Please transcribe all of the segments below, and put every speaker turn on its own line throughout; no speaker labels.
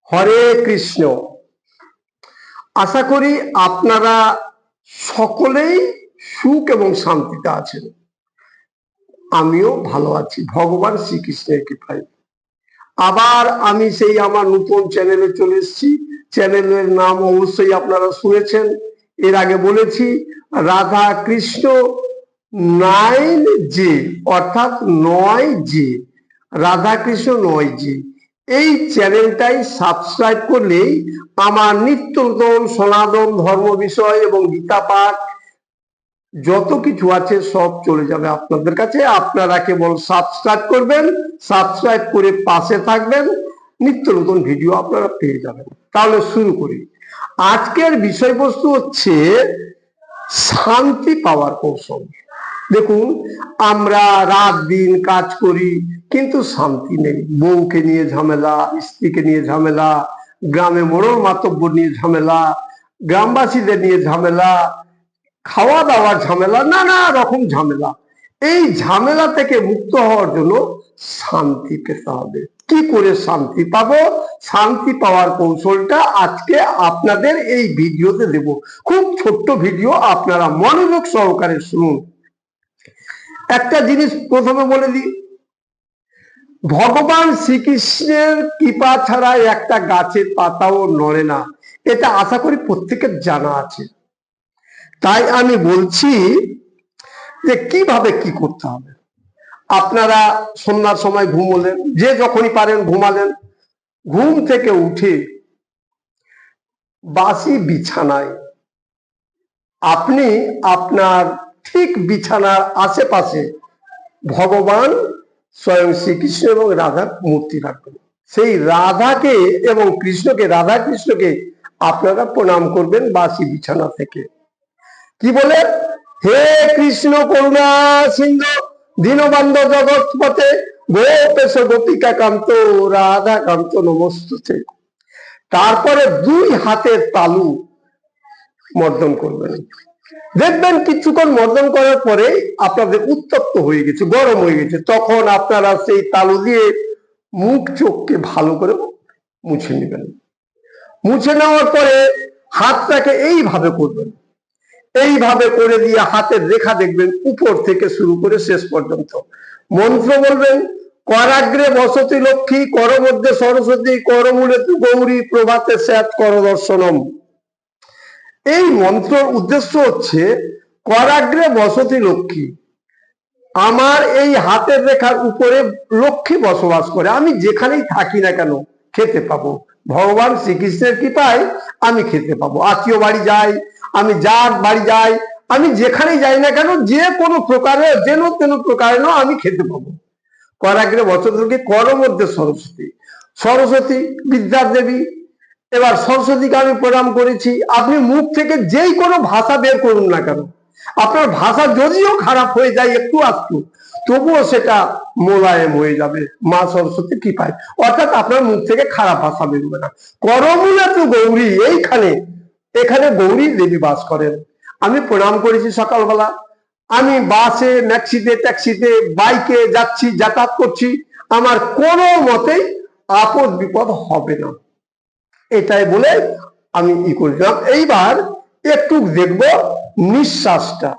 হরে কৃষ্ণ। আশা করি আপনারা সকলেই সুখ এবং শান্তিতে আছেন। আমিও ভালো আছি ভগবান শ্রীকৃষ্ণের কৃপায়। আবার আমি সেই আমার নতুন চ্যানেলে চলে এসেছি। চ্যানেলের নাম অবশ্যই আপনারা শুনেছেন, এর আগে বলেছি, রাধা কৃষ্ণ 9J, অর্থাৎ 9J, রাধা কৃষ্ণ 9J। এই চ্যানেলটাই সাবস্ক্রাইব করলেই আমার নিত্য নতুন সনাতন ধর্ম বিষয় এবং গীতা পাঠ যত কিছু আছে সব চলে যাবে আপনাদের কাছে। আপনারা কেবল সাবস্ক্রাইব করবেন, সাবস্ক্রাইব করে পাশে থাকবেন, নিত্য নতুন ভিডিও আপনারা পেয়ে যাবেন। তাহলে শুরু করি। আজকের বিষয়বস্তু হচ্ছে শান্তি পাওয়ার কৌশল। দেখুন, আমরা রাত দিন কাজ করি কিন্তু শান্তি নেই। বউকে নিয়ে ঝামেলা, স্ত্রীকে নিয়ে ঝামেলা, গ্রামে মোড়ল মাতব্য নিয়ে ঝামেলা, গ্রামবাসীদের নিয়ে ঝামেলা, খাওয়া দাওয়ার ঝামেলা, নানা রকম ঝামেলা। এই ঝামেলা থেকে মুক্ত হওয়ার জন্য শান্তি পেতে হবে। কি করে শান্তি পাবো? শান্তি পাওয়ার কৌশলটা আজকে আপনাদের এই ভিডিওতে দেব। খুব ছোট্ট ভিডিও, আপনারা মনোযোগ সহকারে শুনুন। একটা জিনিস প্রথমে বলে দিই, ভগবান শ্রীকৃষ্ণের কৃপা ছাড়া একটা গাছের পাতাও নড়ে না, এটা আশা করি প্রত্যেকের জানা আছে। তাই আমি বলছি যে কিভাবে কি করতে হবে। আপনারা সন্ধ্যার সময় ঘুমোলেন, যে যখনই পারেন ঘুমালেন, ঘুম থেকে উঠে বাসি বিছানায় আপনি আপনার ঠিক বিছানার আশেপাশে ভগবান স্বয়ং শ্রীকৃষ্ণ এবং রাধার মূর্তি রাখবেন। সেই রাধাকে এবং কৃষ্ণকে, রাধা কৃষ্ণকে আপনারা প্রণাম করবেন বাসি বিছানা থেকে। কি বলে? হে কৃষ্ণ করুণা সিন্ধু দীনবন্ধু জগৎপতে গোপেশ গোপিকা কান্ত রাধা কান্ত নমস্তুতে। তারপরে দুই হাতের তালু মর্দন করবেন। দেখবেন কিছুক্ষণ মর্দন করার পরে আপনাদের উত্তপ্ত হয়ে গেছে, গরম হয়ে গেছে। তখন আপনারা সেই তালু দিয়ে মুখ চোখকে ভালো করে মুছে নেবেন। মুছে নেওয়ার পরে হাতটাকে এইভাবে করবেন, এইভাবে করে দিয়ে হাতের রেখা দেখবেন উপর থেকে শুরু করে শেষ পর্যন্ত। মন্ত্র বলবেন, করাগ্রে বসতি লক্ষ্মী, কর মধ্যে সরস্বতী, করমূলে তু গৌরী, প্রভাতে স্যাত কর দর্শনম। এই মন্ত্রের উদ্দেশ্য হচ্ছে করাগ্রে বসতি লক্ষ্মী, আমার এই হাতের রেখার উপরে লক্ষ্মী বসবাস করে। আমি যেখানেই থাকি না কেন খেতে পাবো, ভগবান শ্রীকৃষ্ণের কৃপায় আমি খেতে পাবো। আত্মীয় বাড়ি যাই, আমি যার বাড়ি যাই, আমি যেখানেই যাই না কেন, যে কোনো প্রকারে যেন তেন প্রকারে আমি খেতে পাবো। করাগ্রে বসতি লক্ষ্মী, কর মধ্যে সরস্বতী, সরস্বতী বিদ্যার দেবী। এবার সরস্বতীকে আমি প্রণাম করেছি। আপনি মুখ থেকে যেই কোনো ভাষা বের করুন না কেন, আপনার ভাষা যদিও খারাপ হয়ে যায় একটু আধটু, তবুও সেটা মোলায়েম হয়ে যাবে মা সরস্বতীর কৃপায়। অর্থাৎ আপনার মুখ থেকে খারাপ ভাষা বেরোবে না। করমূলে তু গৌরী, এখানে গৌরী দেবী বাস করেন। আমি প্রণাম করেছি সকালবেলা, আমি বাসে, ম্যাক্সিতে, ট্যাক্সিতে, বাইকে যাচ্ছি, যাতায়াত করছি, আমার কোনো মতেই আপদ বিপদ হবে না, এটাই বলে আমি করলাম। এইবার একটু দেখব নিঃশ্বাসটা।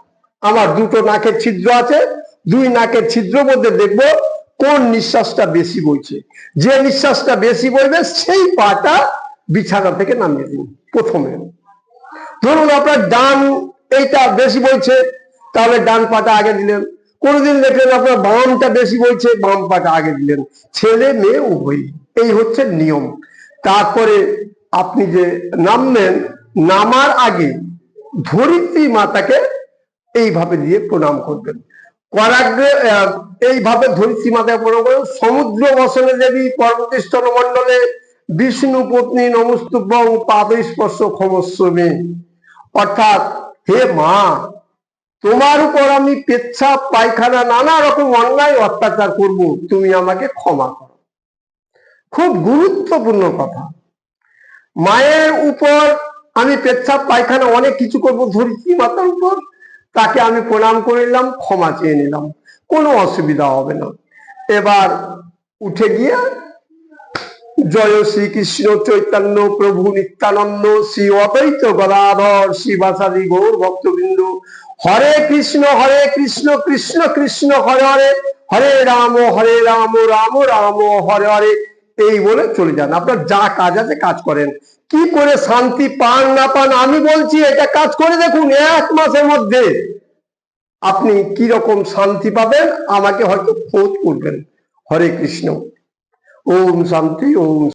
আমার দুটো নাকের ছিদ্র আছে, দুই নাকের ছিদ্র মধ্যে দেখব কোন নিঃশ্বাসটা বেশি বইছে। যে নিঃশ্বাসটা বেশি বইবে সেই পাটা বিছানা থেকে নামিয়ে দিন। প্রথমে ধরুন আপনার ডান এইটা বেশি বইছে, তাহলে ডান পাটা আগে দিলেন। কোনদিন দেখলেন আপনার বামটা বেশি বইছে, বাম পাটা আগে দিলেন। ছেলে মেয়ে উভয়ই, এই হচ্ছে নিয়ম। তারপরে আপনি যে নামবেন, নামার আগে ধরিত্রী মাতাকে এইভাবে দিয়ে প্রণাম করবেন। করাগ্রে এইভাবে ধরিত্রী মাতাকে প্রণাম করবেন। সমুদ্র বসনে দেবী পর্বতীস্তর মণ্ডলে বিষ্ণু পত্নী নমস্তুভ্যং পাদে স্পর্শ ক্ষমস্ব মে। অর্থাৎ হে মা, তোমার উপর আমি পেচ্ছাপ পায়খানা নানা রকম অন্যায় অত্যাচার করব, তুমি আমাকে ক্ষমা করো। খুব গুরুত্বপূর্ণ কথা। মায়ের উপর আমি পেচ্ছাপ পায়খানা অনেক কিছু করবো, ধরিত্রী মাতার উপর তাকে আমি প্রণাম করে নিলাম, ক্ষমা চেয়ে নিলাম, কোনো অসুবিধা হবে না। এবার উঠে গিয়ে জয় শ্রীকৃষ্ণ চৈতন্য প্রভু নিত্যানন্দ শ্রী অদ্বৈত গদাধর শিবাসাদি গৌর ভক্তবৃন্দ। হরে কৃষ্ণ কৃষ্ণ কৃষ্ণ হরে হরে, হরে রাম রাম রাম হরে হরে। এই বলে চলে যান, আপনার যা কাজ আছে কাজ করেন। কি করে শান্তি পান না পান আমি বলছি, এটা কাজ করে দেখুন, 1 মাসের মধ্যে আপনি কি রকম শান্তি পাবেন আমাকে হয়তো খোঁজ করবেন। হরে কৃষ্ণ। ওম শান্তি। ওম